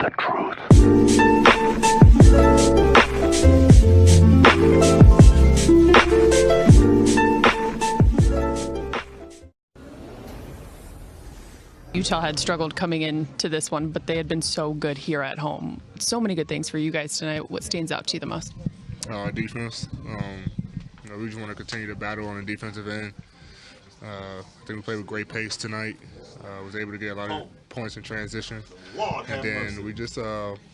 the truth. Utah had struggled coming into this one, but they had been so good here at home. So many good things for you guys tonight. What stands out to you the most? Defense. We just want to continue to battle on the defensive end. I think we played with great pace tonight. Was able to get a lot of points in transition, and then we just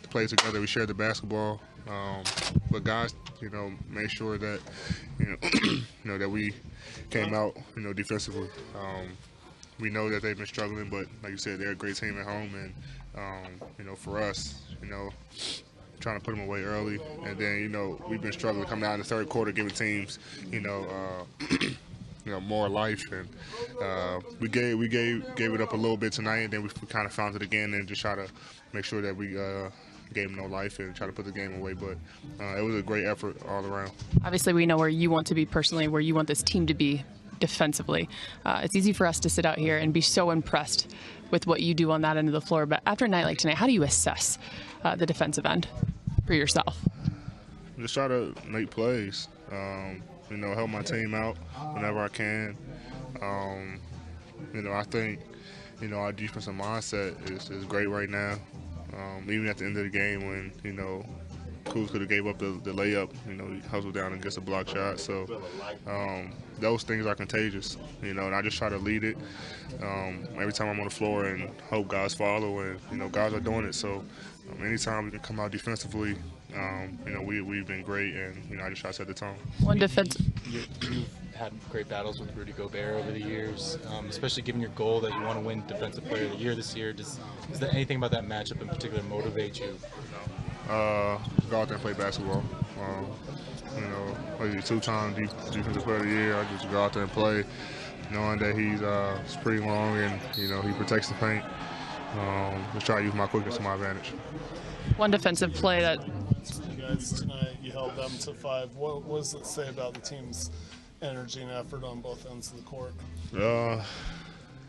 played together. We shared the basketball, but guys, made sure that that we came out, defensively. We know that they've been struggling, but like you said, they're a great team at home, and for us, trying to put them away early, and then we've been struggling coming out in the third quarter, giving teams more life, and we gave it up a little bit tonight, and then we kind of found it again, and just try to make sure that we gave them no life and try to put the game away. But it was a great effort all around. Obviously, we know where you want to be personally, where you want this team to be defensively. It's easy for us to sit out here and be so impressed with what you do on that end of the floor, but after a night like tonight, how do you assess the defensive end for yourself? Just try to make plays, help my team out whenever I can. I think, our defensive mindset is great right now. Even at the end of the game when, Kuz could have gave up the layup, he hustled down and gets a block shot. So those things are contagious, and I just try to lead it every time I'm on the floor and hope guys follow, and, guys are doing it. So anytime we can come out defensively, we've been great, and, I just try to set the tone. One defense. You've had great battles with Rudy Gobert over the years, especially given your goal that you want to win Defensive Player of the Year this year. Is there anything about that matchup in particular motivate you? Go out there and play basketball. Like a two-time Defensive Player of the Year. I just go out there and play, knowing that he's pretty long and he protects the paint. Just try to use my quickness to my advantage. One defensive play that. You guys tonight, you held them to 5. What does it say about the team's energy and effort on both ends of the court?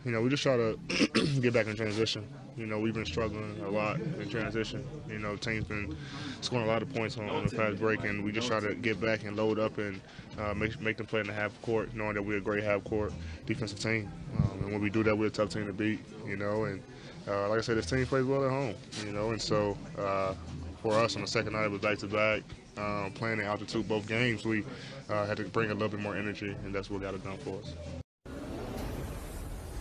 We just try to get back in transition. We've been struggling a lot in transition. Team's been scoring a lot of points on the fast break, and we just try to get back and load up and make them play in the half court, knowing that we're a great half court defensive team. And when we do that, we're a tough team to beat. And like I said, this team plays well at home. And so for us on the second night, it was back-to-back. Playing in altitude both games, we had to bring a little bit more energy, and that's what got it done for us.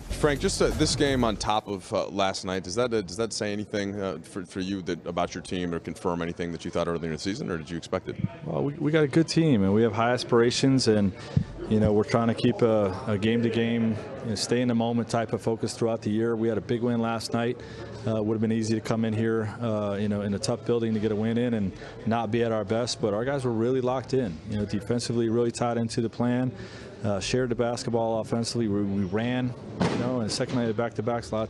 Frank, just this game on top of last night, does that say anything for you about your team, or confirm anything that you thought earlier in the season, or did you expect it? Well, we got a good team, and we have high aspirations, and we're trying to keep a game-to-game, stay in the moment type of focus throughout the year. We had a big win last night. Would have been easy to come in here, in a tough building to get a win in and not be at our best, but our guys were really locked in. Defensively, really tied into the plan. Shared the basketball offensively. We ran, and the second night of back-to-backs, a lot of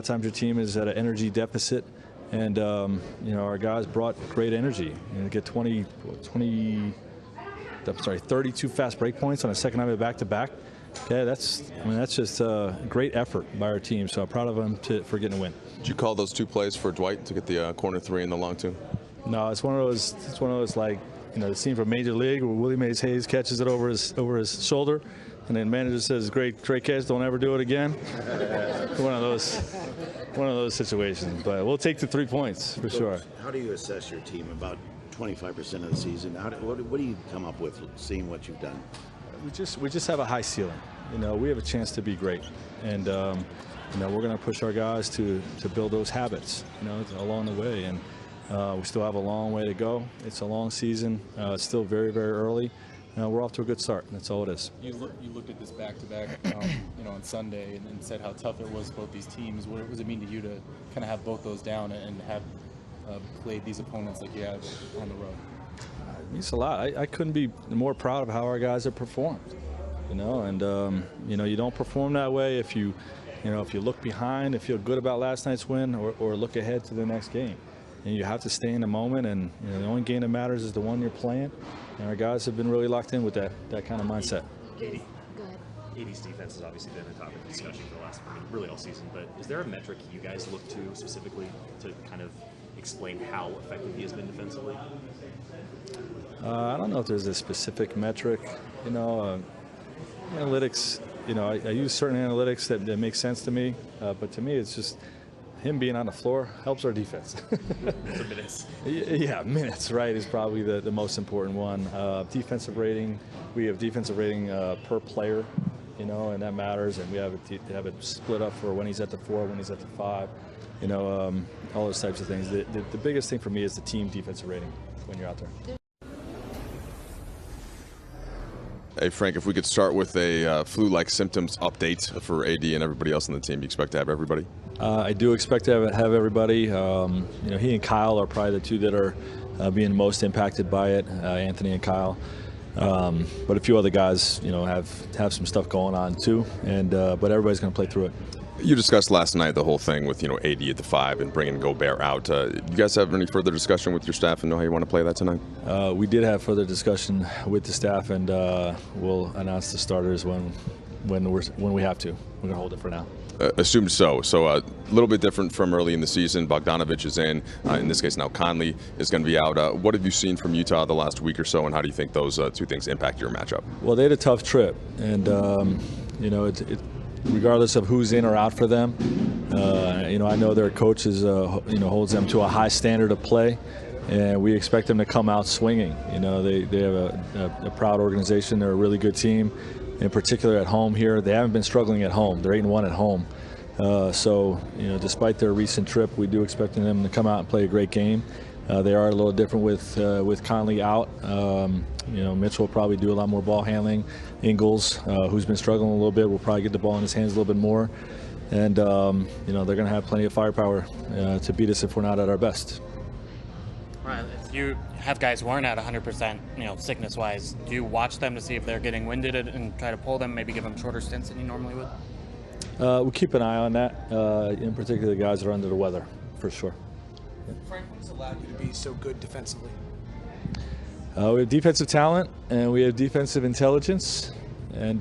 times your team is at an energy deficit, and our guys brought great energy. Get 32 fast break points on a second night of back-to-back. Okay, that's just a great effort by our team. So I'm proud of them for getting a win. Did you call those 2 plays for Dwight to get the corner 3 and the long 2? No, it's one of those like. The scene from Major League where Willie Mays Hayes catches it over his shoulder, and then manager says, "Great catch, don't ever do it again." one of those situations. But we'll take the 3 points for sure. How do you assess your team about 25% of the season? What do you come up with seeing what you've done? We just have a high ceiling. We have a chance to be great, and we're going to push our guys to build those habits, along the way. And we still have a long way to go. It's a long season. It's still very, very early. We're off to a good start. That's all it is. You looked at this back-to-back, on Sunday, and said how tough it was both these teams. What does it mean to you to kind of have both those down and have played these opponents like you have on the road? It means a lot. I couldn't be more proud of how our guys have performed. And you don't perform that way if you look behind and feel good about last night's win, or look ahead to the next game. And you have to stay in the moment, and the only game that matters is the one you're playing. And our guys have been really locked in with that kind of mindset. Go ahead. AD's defense has obviously been a topic of discussion for the last, really all season, but is there a metric you guys look to specifically to kind of explain how effective he has been defensively? I don't know if there's a specific metric. Analytics, I use certain analytics that make sense to me, but to me it's just him being on the floor helps our defense. So minutes. Yeah, minutes, right, is probably the most important one. Defensive rating, we have defensive rating per player, and that matters, and we have it split up for when he's at the 4, when he's at the 5, all those types of things. The biggest thing for me is the team defensive rating when you're out there. Hey, Frank, if we could start with a flu-like symptoms update for AD and everybody else on the team. You expect to have everybody? I do expect to have everybody. He and Kyle are probably the two that are being most impacted by it, Anthony and Kyle. But a few other guys, have some stuff going on too, but everybody's going to play through it. You discussed last night the whole thing with, AD at the 5 and bringing Gobert out. You guys have any further discussion with your staff and know how you want to play that tonight? We did have further discussion with the staff, and we'll announce the starters when we have to. We're going to hold it for now. Assumed so. So a little bit different from early in the season. Bogdanovich is in this case now Conley is going to be out. What have you seen from Utah the last week or so, and how do you think those two things impact your matchup? Well, they had a tough trip, and regardless of who's in or out for them, I know their coaches holds them to a high standard of play, and we expect them to come out swinging. They have a proud organization. They're a really good team. In particular at home here, they haven't been struggling at home. They're 8-1 at home. So despite their recent trip, we do expect them to come out and play a great game. They are a little different with Conley out. Mitchell will probably do a lot more ball handling. Ingles, who's been struggling a little bit, will probably get the ball in his hands a little bit more. And they're going to have plenty of firepower to beat us if we're not at our best. Right. If you have guys who aren't at 100%, sickness-wise, do you watch them to see if they're getting winded and try to pull them, maybe give them shorter stints than you normally would? We keep an eye on that, in particular the guys that are under the weather, for sure. Frank, what has allowed you to be so good defensively? We have defensive talent, and we have defensive intelligence, and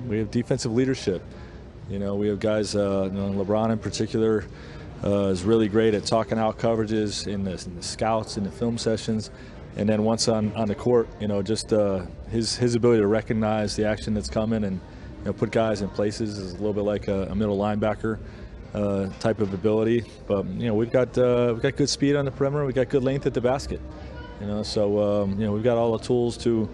we have defensive leadership. We have guys, LeBron in particular, is really great at talking out coverages in the scouts, in the film sessions, and then once on the court, just his ability to recognize the action that's coming and put guys in places is a little bit like a middle linebacker type of ability. But we've got good speed on the perimeter. We've got good length at the basket. So we've got all the tools to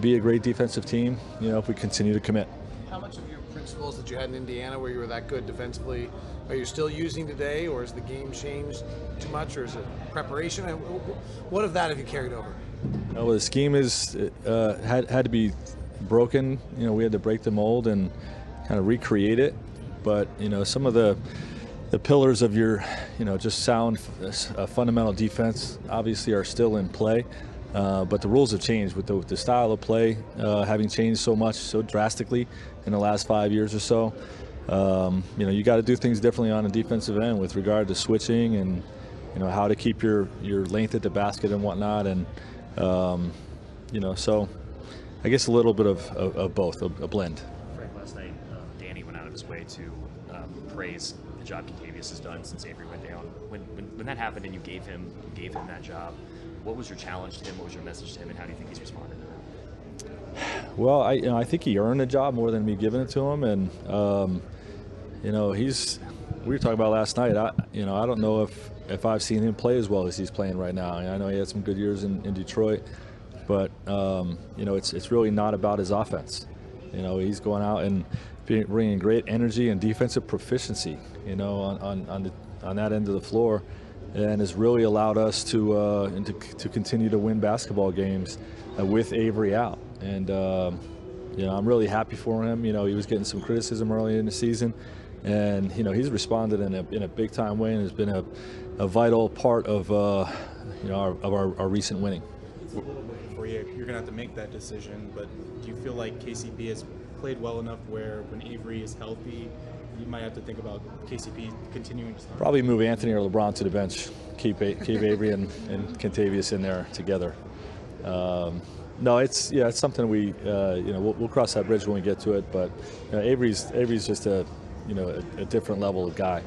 be a great defensive team. If we continue to commit. How much of your principles that you had in Indiana, where you were that good defensively, are you still using today, or has the game changed too much, or is it preparation? What of that have you carried over? Well, the scheme had to be broken. We had to break the mold and kind of recreate it. But some of the pillars of your just sound fundamental defense obviously are still in play. But the rules have changed with the style of play having changed so drastically in the last 5 years or so. You got to do things differently on the defensive end with regard to switching and how to keep your length at the basket and whatnot. And so I guess a little bit of both, a blend. Frank, last night Danny went out of his way to praise the job Contavious has done since Avery went down. When that happened and you gave him that job, what was your challenge to him? What was your message to him, and how do you think he's responded to that? Well, I think he earned the job more than me giving it to him, and we were talking about last night. I don't know if I've seen him play as well as he's playing right now. I know he had some good years in Detroit, but it's really not about his offense. He's going out and bringing great energy and defensive proficiency, on that end of the floor, and has really allowed us to continue to win basketball games with Avery out. And I'm really happy for him. He was getting some criticism early in the season, and he's responded in a big time way and has been a vital part of our recent winning. It's a little bit for you. You're gonna have to make that decision, but do you feel like KCP has played well enough where when Avery is healthy, you might have to think about KCP continuing to start? Probably move Anthony or LeBron to the bench. Keep Avery and Contavious in there together. No, it's something we we'll cross that bridge when we get to it. But Avery's just a different level of guy,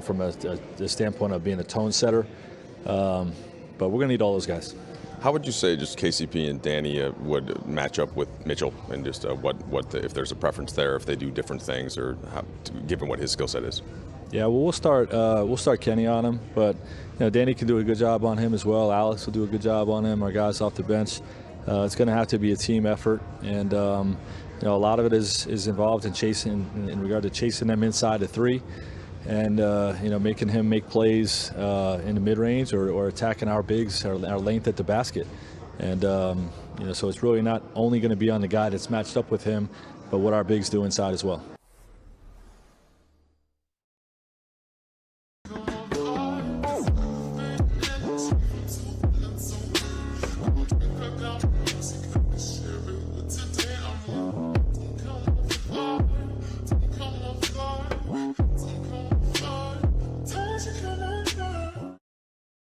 from a standpoint of being a tone setter. But we're gonna need all those guys. How would you say just KCP and Danny would match up with Mitchell, and just if there's a preference there, if they do different things, or given what his skill set is? Yeah, well, we'll start Kenny on him, but Danny can do a good job on him as well. Alex will do a good job on him. Our guys off the bench. It's going to have to be a team effort, and a lot of it is involved in chasing, in regard to chasing them inside the three, and making him make plays in the mid-range or attacking our bigs, our length at the basket, and so it's really not only going to be on the guy that's matched up with him, but what our bigs do inside as well.